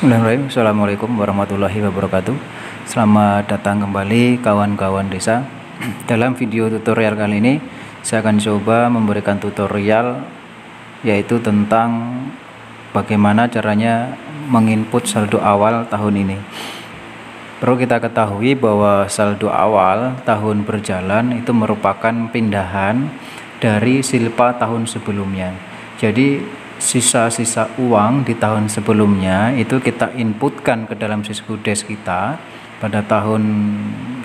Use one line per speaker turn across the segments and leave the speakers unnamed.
Bismillahirrahmanirrahim. Assalamualaikum warahmatullahi wabarakatuh. Selamat datang kembali kawan-kawan desa. Dalam video tutorial kali ini saya akan coba memberikan tutorial yaitu tentang bagaimana caranya menginput saldo awal tahun ini. Perlu kita ketahui bahwa saldo awal tahun berjalan itu merupakan pindahan dari silpa tahun sebelumnya. Jadi sisa-sisa uang di tahun sebelumnya itu kita inputkan ke dalam Siskudes kita pada tahun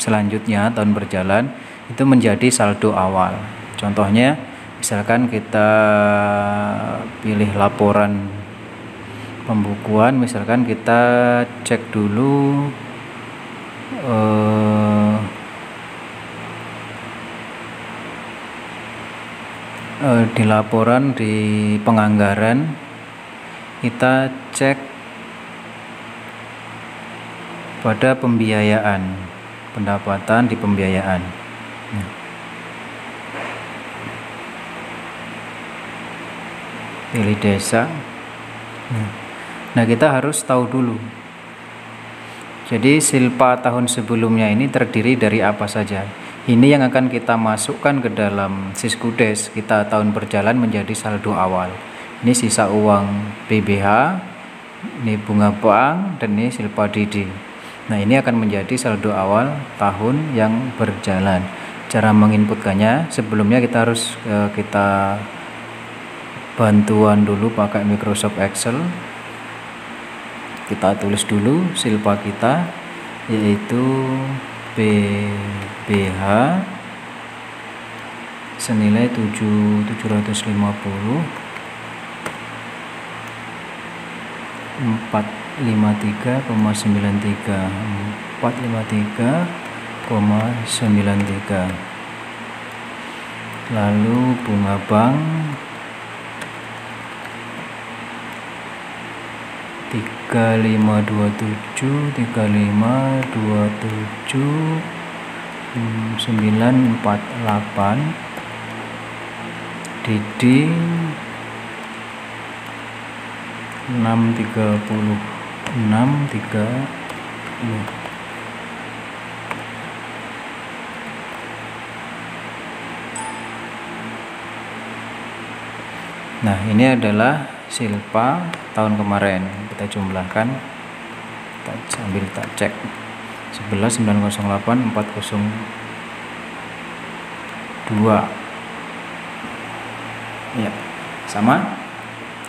selanjutnya, tahun berjalan, itu menjadi saldo awal. Contohnya misalkan kita pilih laporan pembukuan, misalkan kita cek dulu di laporan di penganggaran, kita cek pada pembiayaan, pendapatan di pembiayaan. Pilih desa. Nah, kita harus tahu dulu, jadi silpa tahun sebelumnya ini terdiri dari apa saja. Ini yang akan kita masukkan ke dalam Siskudes kita tahun berjalan menjadi saldo awal. Ini sisa uang PBH, ini bunga bank, dan ini silpa DD. Nah, ini akan menjadi saldo awal tahun yang berjalan. Cara menginputkannya, sebelumnya kita harus kita bantuan dulu pakai Microsoft Excel. Kita tulis dulu silpa kita, yaitu PBH senilai 750 453,93 lalu bunga bank 3527 948 DD 630. Nah, ini adalah silpa tahun kemarin. Kita jumlahkan, kita sambil kita cek 11.908 402 ya, sama.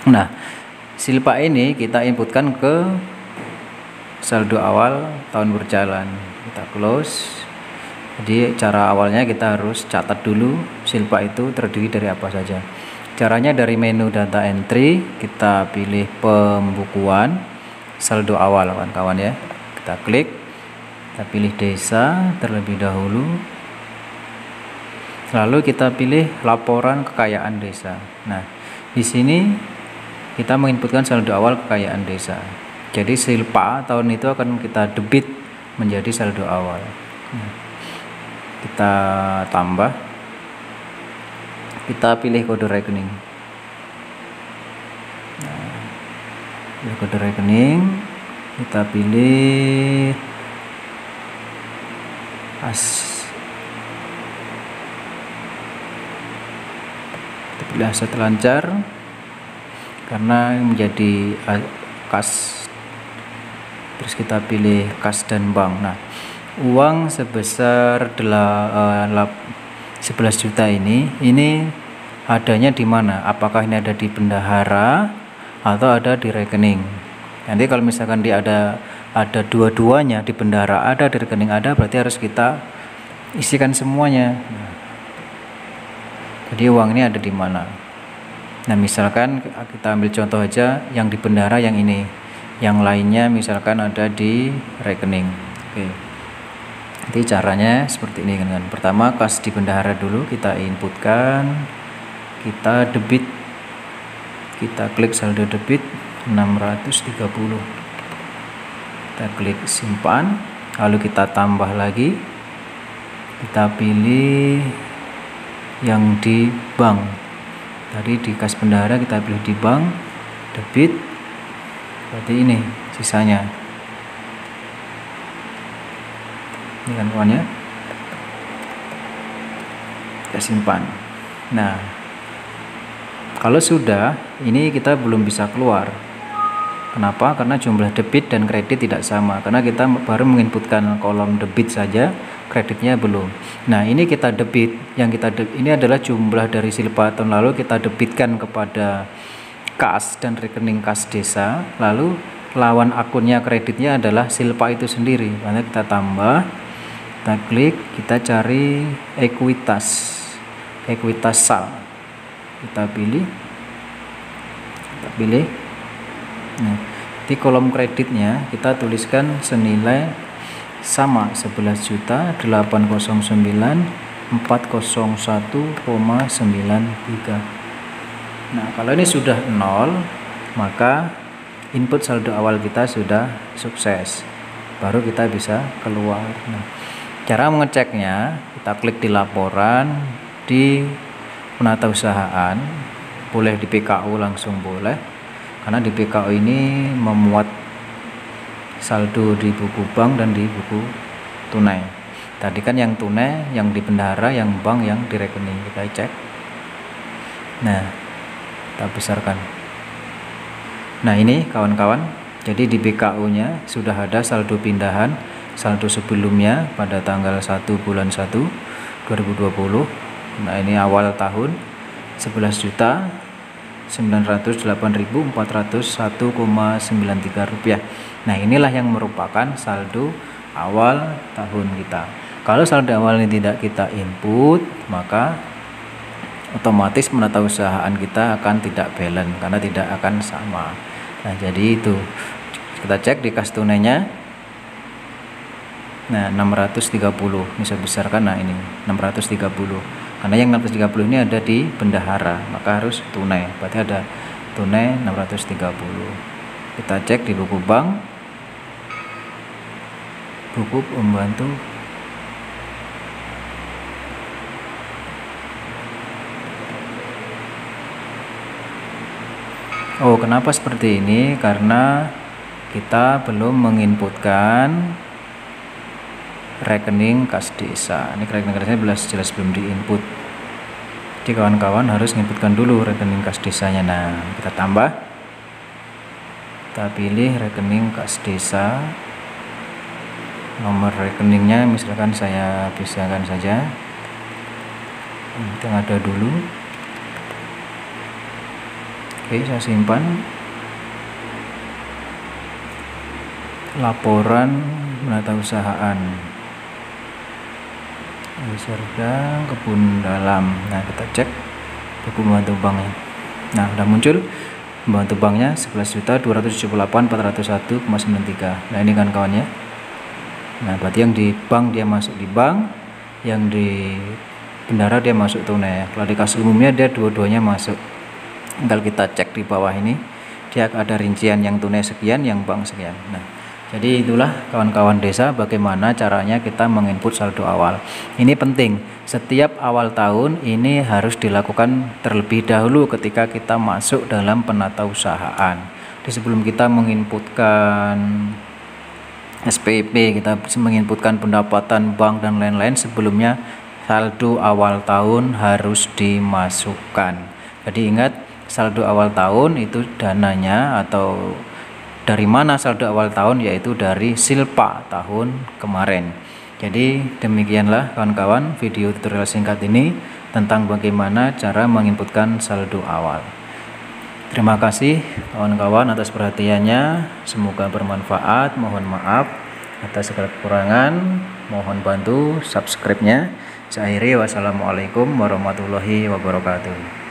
Nah, silpa ini kita inputkan ke saldo awal tahun berjalan. Kita close. Jadi cara awalnya kita harus catat dulu silpa itu terdiri dari apa saja. Caranya dari menu data entry, kita pilih pembukuan saldo awal, kawan-kawan ya. Kita klik, kita pilih desa terlebih dahulu. Lalu kita pilih laporan kekayaan desa. Nah, di sini kita menginputkan saldo awal kekayaan desa. Jadi silpa tahun itu akan kita debit menjadi saldo awal. Kita tambah. Kita pilih kode rekening. Nah, pilih kode rekening, kita pilih aset lancar karena menjadi kas. Terus kita pilih kas dan bank. Nah, uang sebesar 11 juta ini adanya di mana? Apakah ini ada di bendahara atau ada di rekening? Nanti kalau misalkan dia ada dua-duanya, di bendahara ada, di rekening ada, berarti harus kita isikan semuanya. Jadi uang ini ada di mana? Nah, misalkan kita ambil contoh aja yang di bendahara yang ini, yang lainnya misalkan ada di rekening. Oke. Jadi caranya seperti ini kan. Pertama, kas di bendahara dulu kita inputkan, kita debit, kita klik saldo debit 630, kita klik simpan, lalu kita tambah lagi, kita pilih yang di bank. Tadi di kas bendahara kita pilih di bank, debit, berarti ini sisanya. Ini kan kawannya, kita simpan. Nah, kalau sudah, ini kita belum bisa keluar. Kenapa? Karena jumlah debit dan kredit tidak sama, karena kita baru menginputkan kolom debit saja, kreditnya belum. Nah, ini kita debit, ini adalah jumlah dari silpa tahun lalu kita debitkan kepada kas dan rekening kas desa, lalu lawan akunnya kreditnya adalah silpa itu sendiri. Maka kita tambah, kita klik, kita cari ekuitas sal, kita pilih. Nah, di kolom kreditnya kita tuliskan senilai sama 11.809.401,93. Nah, kalau ini sudah 0, maka input saldo awal kita sudah sukses, baru kita bisa keluar. Nah, cara mengeceknya, kita klik di laporan, di penatausahaan, boleh di PKU langsung boleh, karena di PKU ini memuat saldo di buku bank dan di buku tunai. Tadi kan yang tunai, yang di bendahara, yang bank, yang di rekening. Kita cek. Nah, kita besarkan. Nah, ini kawan-kawan, jadi di BKU nya sudah ada saldo pindahan, saldo sebelumnya pada tanggal 1 bulan 1 2020. Nah, ini awal tahun 11.908.401,93 rupiah. Nah, inilah yang merupakan saldo awal tahun kita. Kalau saldo awal ini tidak kita input, maka otomatis penatausahaan kita akan tidak balance, karena tidak akan sama. Nah, jadi itu kita cek di kas tunainya. Nah, 630 bisa besarkan. Nah, ini 630, karena yang 630 ini ada di bendahara, maka harus tunai, berarti ada tunai 630. Kita cek di buku bank, buku pembantu, oh, kenapa seperti ini? Karena kita belum menginputkan rekening kas desa. Ini rekening kas desa jelas belum diinput. Jadi kawan-kawan harus menginputkan dulu rekening kas desanya. Nah, kita tambah, kita pilih rekening kas desa. Nomor rekeningnya misalkan saya pisahkan saja, kita ada dulu. Oke, saya simpan. Laporan penatausahaan Serga Kebun Dalam. Nah, kita cek buku pembantu banknya. Nah, sudah muncul pembantu banknya 11.278.401,93. Nah, ini kan kawannya. Nah, berarti yang di bank dia masuk di bank, yang di bendahara dia masuk tunai. Kalau di kas umumnya dia dua-duanya masuk. Tinggal kita cek di bawah ini, dia ada rincian yang tunai sekian, yang bank sekian. Nah, jadi itulah kawan-kawan desa bagaimana caranya kita menginput saldo awal. Ini penting, setiap awal tahun ini harus dilakukan terlebih dahulu ketika kita masuk dalam penatausahaan. Di sebelum kita menginputkan SPP, kita menginputkan pendapatan bank dan lain-lain, sebelumnya saldo awal tahun harus dimasukkan. Jadi ingat, saldo awal tahun itu dananya atau dari mana saldo awal tahun, yaitu dari silpa tahun kemarin. Jadi demikianlah kawan-kawan video tutorial singkat ini tentang bagaimana cara menginputkan saldo awal. Terima kasih kawan-kawan atas perhatiannya, semoga bermanfaat. Mohon maaf atas segala kekurangan, mohon bantu subscribe-nya. Saya akhiri, wassalamualaikum warahmatullahi wabarakatuh.